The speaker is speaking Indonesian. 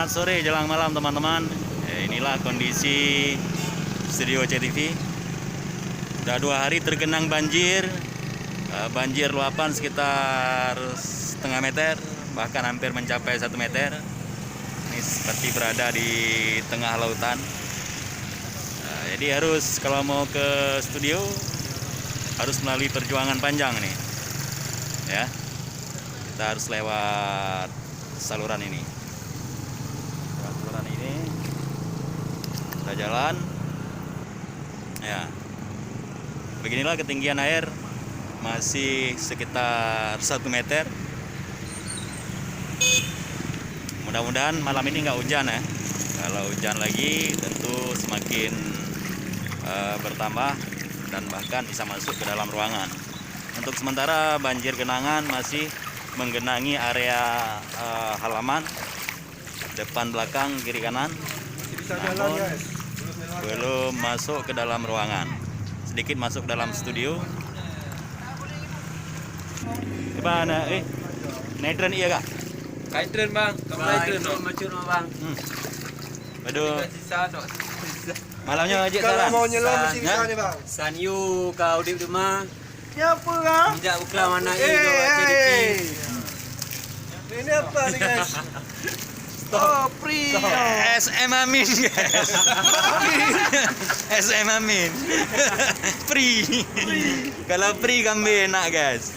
Selamat sore jelang malam teman-teman. Inilah kondisi studio CTV. Udah 2 hari tergenang banjir. Banjir luapan sekitar setengah meter, bahkan hampir mencapai 1 meter. Ini seperti berada di tengah lautan. Jadi harus kalau mau ke studio harus melalui perjuangan panjang nih. Ya. Kita harus lewat saluran ini. Saluran ini kita jalan. Ya. Beginilah ketinggian air, masih sekitar 1 meter. Mudah-mudahan malam ini nggak hujan ya. Kalau hujan lagi tentu semakin bertambah dan bahkan bisa masuk ke dalam ruangan. Untuk sementara banjir genangan masih menggenangi area halaman, depan, belakang, kiri, kanan. Namun belum masuk ke dalam ruangan. Sedikit masuk dalam studio. Gimana? Netren iya kak? Kaitren bang, kamu kaitren no? Macur bang. Aduh. Malamnya aja saran. Kalau mau nyelam mesti bisa nih bang. Sanyu kau di rumah. Siapa kah? Tidak bukan mana ini. Ini apa nih guys? Oh, free. SM Amin guys. SM Amin. Free. Kalau free kambing enak guys.